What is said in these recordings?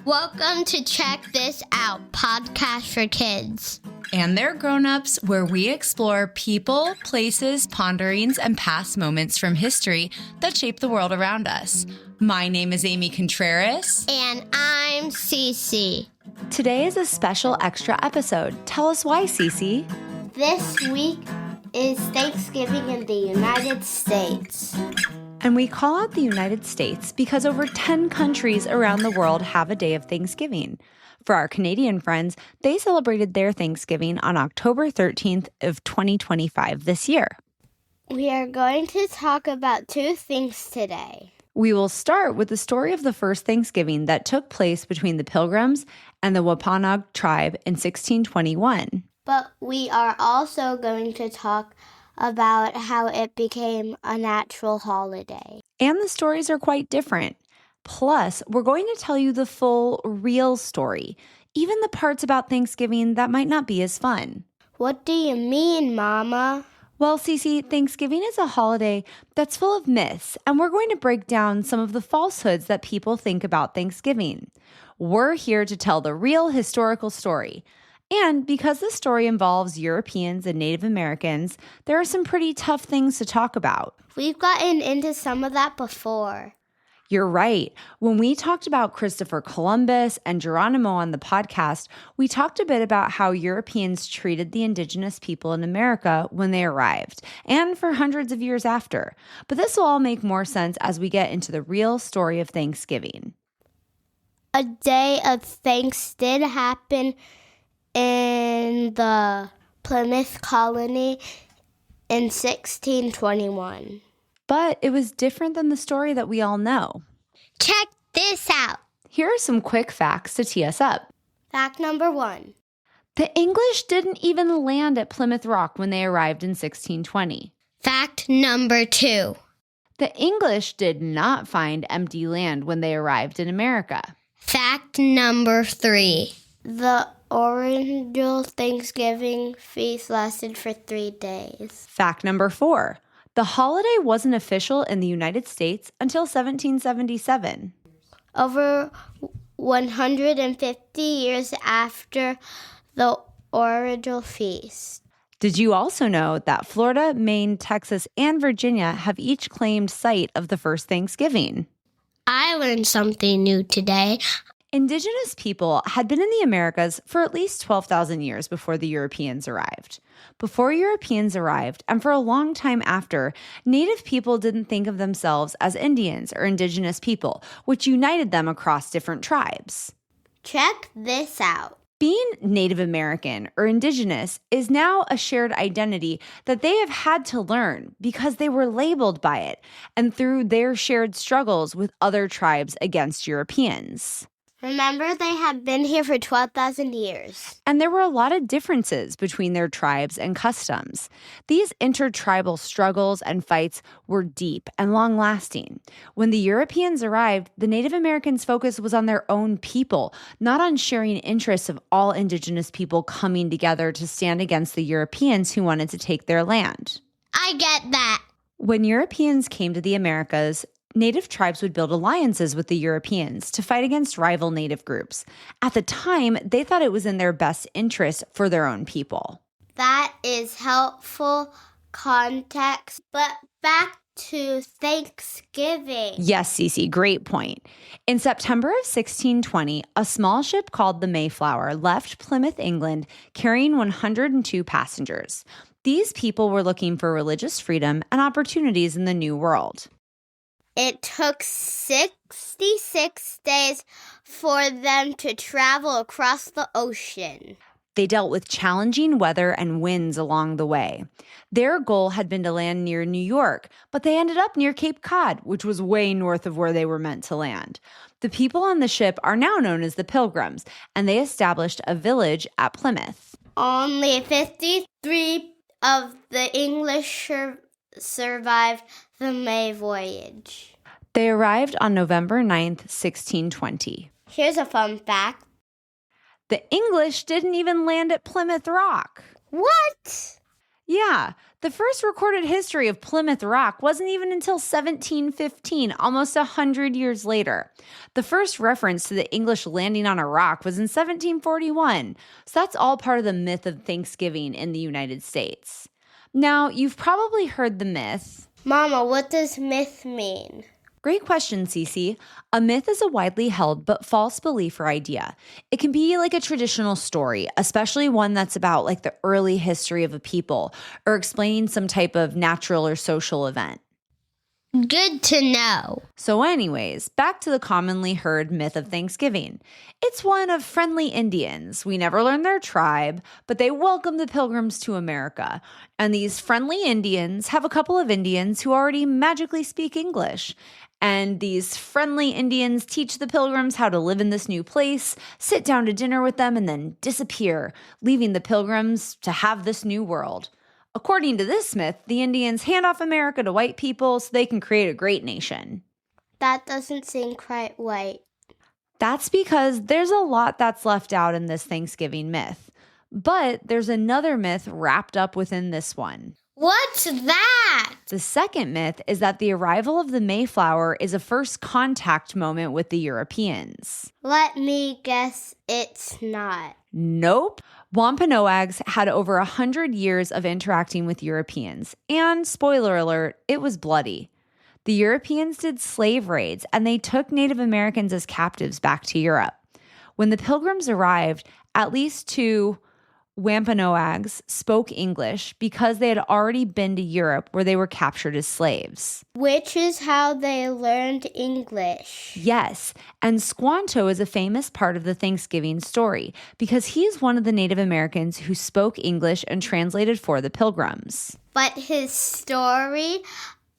Welcome to Check This Out, podcast for kids. And they're grown-ups, where we explore people, places, ponderings, and past moments from history that shape the world around us. My name is Amy Contreras. And I'm Cece. Today is a special extra episode. Tell us why, Cece. This week is Thanksgiving in the United States. And we call out the United States because over 10 countries around the world have a day of Thanksgiving. For our Canadian friends, they celebrated their Thanksgiving on October 13th of 2025 this year. We are going to talk about two things today. We will start with the story of the first Thanksgiving that took place between the Pilgrims and the Wampanoag tribe in 1621. But we are also going to talk about how it became a natural holiday. And the stories are quite different. Plus, we're going to tell you the full, real story, even the parts about Thanksgiving that might not be as fun. What do you mean, Mama? Well, Cece, Thanksgiving is a holiday that's full of myths, and we're going to break down some of the falsehoods that people think about Thanksgiving. We're here to tell the real historical story. And because this story involves Europeans and Native Americans, there are some pretty tough things to talk about. We've gotten into some of that before. You're right. When we talked about Christopher Columbus and Geronimo on the podcast, we talked a bit about how Europeans treated the indigenous people in America when they arrived, and for hundreds of years after. But this will all make more sense as we get into the real story of Thanksgiving. A day of thanks did happen in the Plymouth colony in 1621. But it was different than the story that we all know. Check this out. Here are some quick facts to tee us up. Fact number 1. The English didn't even land at Plymouth Rock when they arrived in 1620. Fact number 2. The English did not find empty land when they arrived in America. Fact number 3. The original Thanksgiving feast lasted for 3 days. Fact number 4. The holiday wasn't official in the United States until 1777. Over 150 years after the original feast. Did you also know that Florida, Maine, Texas, and Virginia have each claimed site of the first Thanksgiving? I learned something new today. Indigenous people had been in the Americas for at least 12,000 years before the Europeans arrived. Before Europeans arrived, and for a long time after, Native people didn't think of themselves as Indians or Indigenous people, which united them across different tribes. Check this out. Being Native American or Indigenous is now a shared identity that they have had to learn because they were labeled by it and through their shared struggles with other tribes against Europeans. Remember, they have been here for 12,000 years. And there were a lot of differences between their tribes and customs. These intertribal struggles and fights were deep and long-lasting. When the Europeans arrived, the Native Americans' focus was on their own people, not on sharing interests of all indigenous people coming together to stand against the Europeans who wanted to take their land. I get that. When Europeans came to the Americas, Native tribes would build alliances with the Europeans to fight against rival Native groups. At the time, they thought it was in their best interest for their own people. That is helpful context. But back to Thanksgiving. Yes, Cece, great point. In September of 1620, a small ship called the Mayflower left Plymouth, England, carrying 102 passengers. These people were looking for religious freedom and opportunities in the New World. It took 66 days for them to travel across the ocean. They dealt with challenging weather and winds along the way. Their goal had been to land near New York, but they ended up near Cape Cod, which was way north of where they were meant to land. The people on the ship are now known as the Pilgrims, and they established a village at Plymouth. Only 53 of the English survived the May voyage. They arrived on November 9th, 1620. Here's a fun fact. The English didn't even land at Plymouth Rock. What? Yeah, The first recorded history of Plymouth Rock wasn't even until 1715, almost 100 years later. The first reference to the English landing on a rock was in 1741, so that's all part of the myth of Thanksgiving in the United States. Now, you've probably heard the myth. Mama, what does myth mean? Great question, Cece. A myth is a widely held but false belief or idea. It can be like a traditional story, especially one that's about like the early history of a people or explaining some type of natural or social event. Good to know. So anyways, back to the commonly heard myth of Thanksgiving. It's one of friendly Indians. We never learned their tribe, but they welcomed the Pilgrims to America. And these friendly Indians have a couple of Indians who already magically speak English. And these friendly Indians teach the Pilgrims how to live in this new place, sit down to dinner with them, and then disappear, leaving the Pilgrims to have this new world. According to this myth, the Indians hand off America to white people so they can create a great nation. That doesn't seem quite right. That's because there's a lot that's left out in this Thanksgiving myth. But there's another myth wrapped up within this one. What's that? The second myth is that the arrival of the Mayflower is a first contact moment with the Europeans. Let me guess it's not. Nope. Wampanoags had over 100 years of interacting with Europeans. And spoiler alert, it was bloody. The Europeans did slave raids and they took Native Americans as captives back to Europe. When the Pilgrims arrived, at least two Wampanoags spoke English because they had already been to Europe where they were captured as slaves. Which is how they learned English. Yes, and Squanto is a famous part of the Thanksgiving story because he's one of the Native Americans who spoke English and translated for the Pilgrims. But his story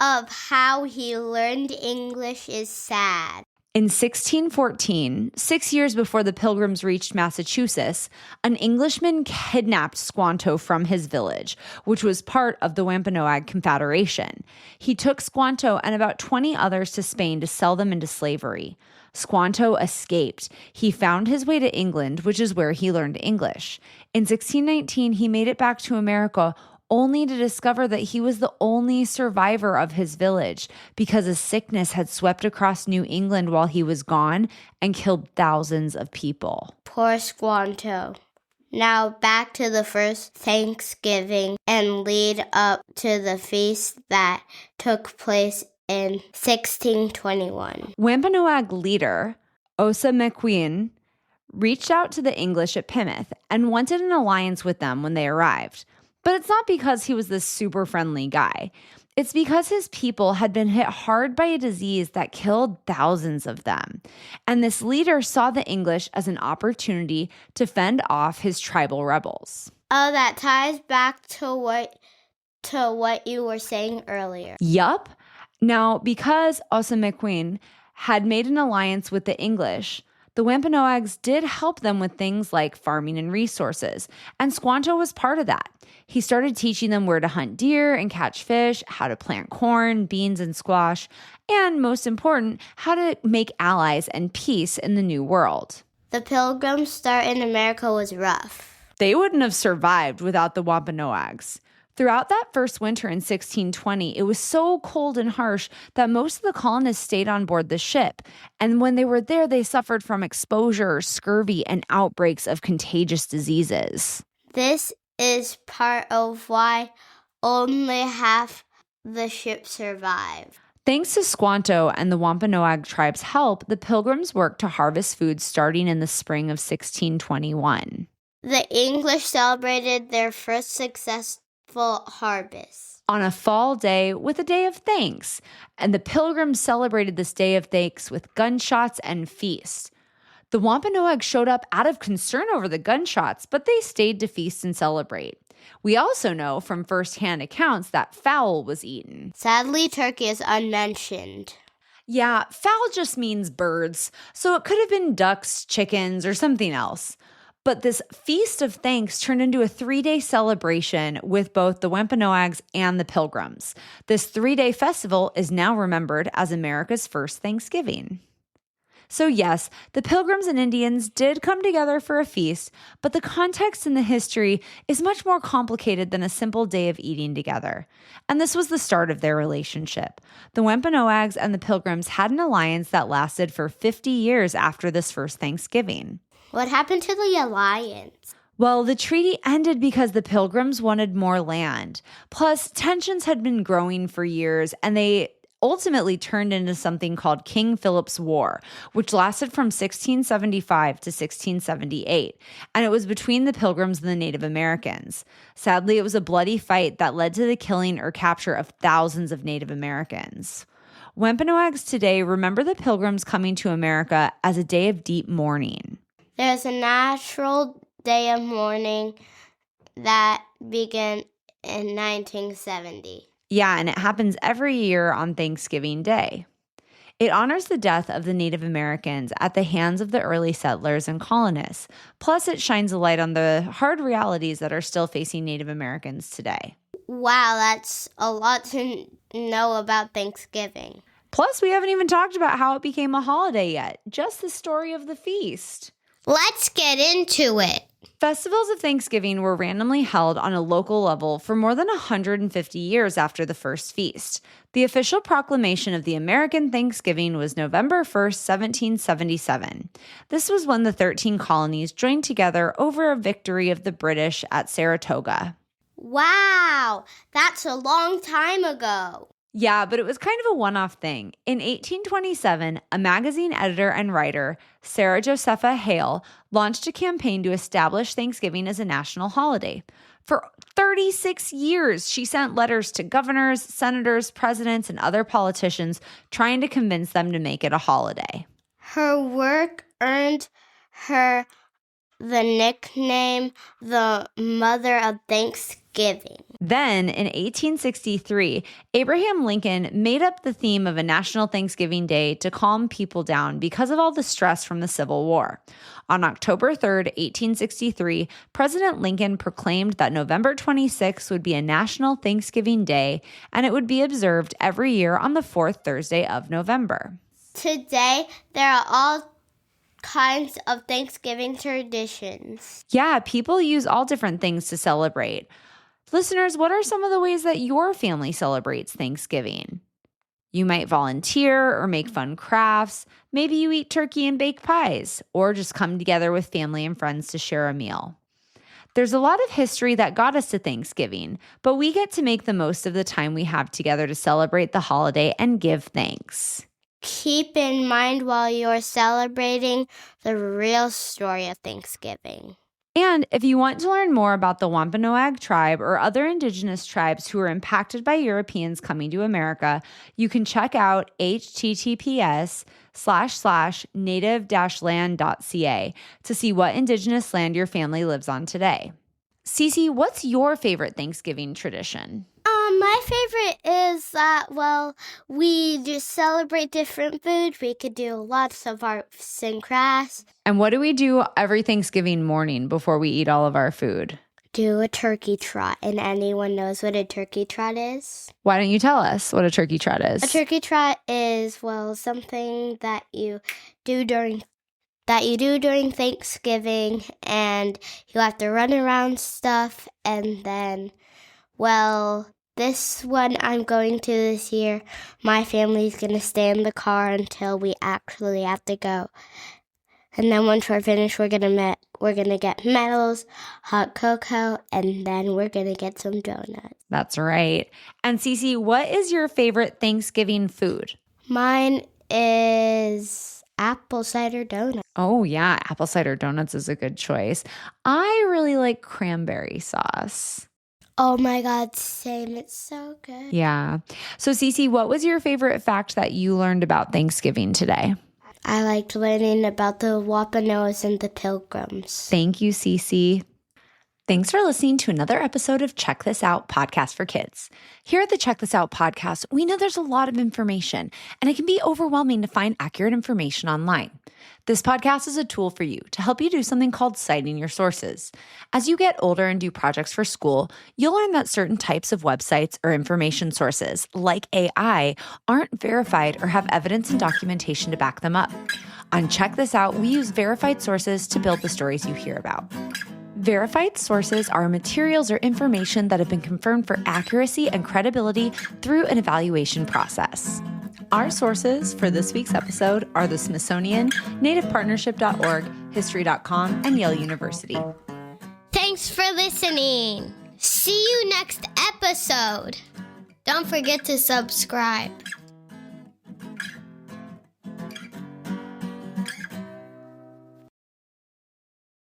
of how he learned English is sad. In 1614, 6 years before the Pilgrims reached Massachusetts, an Englishman kidnapped Squanto from his village, which was part of the Wampanoag Confederation. He took Squanto and about 20 others to Spain to sell them into slavery. Squanto escaped. He found his way to England, which is where he learned English. In 1619, he made it back to America, only to discover that he was the only survivor of his village because a sickness had swept across New England while he was gone and killed thousands of people. Poor Squanto. Now back to the first Thanksgiving and lead up to the feast that took place in 1621. Wampanoag leader Osa McQueen reached out to the English at Plymouth and wanted an alliance with them when they arrived. But it's not because he was this super friendly guy. It's because his people had been hit hard by a disease that killed thousands of them. And this leader saw the English as an opportunity to fend off his tribal rebels. Oh, that ties back to what you were saying earlier. Yup. Now, because Osa McQueen had made an alliance with the English, the Wampanoags did help them with things like farming and resources, and Squanto was part of that. He started teaching them where to hunt deer and catch fish, how to plant corn, beans, and squash, and most important, how to make allies and peace in the New World. The Pilgrims' start in America was rough. They wouldn't have survived without the Wampanoags. Throughout that first winter in 1620, it was so cold and harsh that most of the colonists stayed on board the ship. And when they were there, they suffered from exposure, scurvy, and outbreaks of contagious diseases. This is part of why only half the ship survived. Thanks to Squanto and the Wampanoag tribe's help, the Pilgrims worked to harvest food starting in the spring of 1621. The English celebrated their first successful harvest on a fall day with a day of thanks, and the Pilgrims celebrated this day of thanks with gunshots and feast. The Wampanoag showed up out of concern over the gunshots, but they stayed to feast and celebrate. We also know from first-hand accounts that fowl was eaten. Sadly, turkey is unmentioned. Yeah, fowl just means birds, so it could have been ducks, chickens, or something else. But this Feast of Thanks turned into a 3-day celebration with both the Wampanoags and the Pilgrims. This 3-day festival is now remembered as America's first Thanksgiving. So yes, the Pilgrims and Indians did come together for a feast, but the context and the history is much more complicated than a simple day of eating together. And this was the start of their relationship. The Wampanoags and the Pilgrims had an alliance that lasted for 50 years after this first Thanksgiving. What happened to the alliance? Well, the treaty ended because the Pilgrims wanted more land. Plus, tensions had been growing for years, and they ultimately turned into something called King Philip's War, which lasted from 1675 to 1678, and it was between the Pilgrims and the Native Americans. Sadly, it was a bloody fight that led to the killing or capture of thousands of Native Americans. Wampanoags today remember the Pilgrims coming to America as a day of deep mourning. There's a natural day of mourning that began in 1970. Yeah, and it happens every year on Thanksgiving Day. It honors the death of the Native Americans at the hands of the early settlers and colonists. Plus, it shines a light on the hard realities that are still facing Native Americans today. Wow, that's a lot to know about Thanksgiving. Plus, we haven't even talked about how it became a holiday yet, just the story of the feast. Let's get into it. Festivals of Thanksgiving were randomly held on a local level for more than 150 years after the first feast. The official proclamation of the American Thanksgiving was November 1st, 1777. This was when the 13 colonies joined together over a victory of the British at Saratoga. Wow, that's a long time ago. Yeah, but it was kind of a one-off thing. In 1827, a magazine editor and writer, Sarah Josepha Hale, launched a campaign to establish Thanksgiving as a national holiday. For 36 years, she sent letters to governors, senators, presidents, and other politicians trying to convince them to make it a holiday. Her work earned her the nickname the Mother of Thanksgiving. Then, in 1863, Abraham Lincoln made up the theme of a National Thanksgiving Day to calm people down because of all the stress from the Civil War. On October 3rd, 1863, President Lincoln proclaimed that November 26th would be a National Thanksgiving Day, and it would be observed every year on the fourth Thursday of November. Today, there are all kinds of Thanksgiving traditions. Yeah, people use all different things to celebrate. Listeners, what are some of the ways that your family celebrates Thanksgiving? You might volunteer or make fun crafts. Maybe you eat turkey and bake pies, or just come together with family and friends to share a meal. There's a lot of history that got us to Thanksgiving, but we get to make the most of the time we have together to celebrate the holiday and give thanks. Keep in mind while you're celebrating the real story of Thanksgiving. And if you want to learn more about the Wampanoag tribe or other indigenous tribes who were impacted by Europeans coming to America, you can check out https://native-land.ca to see what indigenous land your family lives on today. Cece, what's your favorite Thanksgiving tradition? My favorite is that, we just celebrate different food. We could do lots of arts and crafts. And what do we do every Thanksgiving morning before we eat all of our food? Do a turkey trot. And anyone knows what a turkey trot is? Why don't you tell us what a turkey trot is? A turkey trot is, something that you do during Thanksgiving, and you have to run around stuff, and then, this one I'm going to this year, my family's going to stay in the car until we actually have to go. And then once we're finished, we're going to get medals, hot cocoa, and then we're going to get some donuts. That's right. And Cece, what is your favorite Thanksgiving food? Mine is apple cider donuts. Oh, yeah. Apple cider donuts is a good choice. I really like cranberry sauce. Oh my God, same. It's so good. Yeah. So, Cece, what was your favorite fact that you learned about Thanksgiving today? I liked learning about the Wampanoags and the Pilgrims. Thank you, Cece. Thanks for listening to another episode of Check This Out Podcast for Kids. Here at the Check This Out podcast, we know there's a lot of information, and it can be overwhelming to find accurate information online. This podcast is a tool for you to help you do something called citing your sources. As you get older and do projects for school, you'll learn that certain types of websites or information sources, like AI, aren't verified or have evidence and documentation to back them up. On Check This Out, we use verified sources to build the stories you hear about. Verified sources are materials or information that have been confirmed for accuracy and credibility through an evaluation process. Our sources for this week's episode are the Smithsonian, nativepartnership.org, history.com, and Yale University. Thanks for listening. See you next episode. Don't forget to subscribe.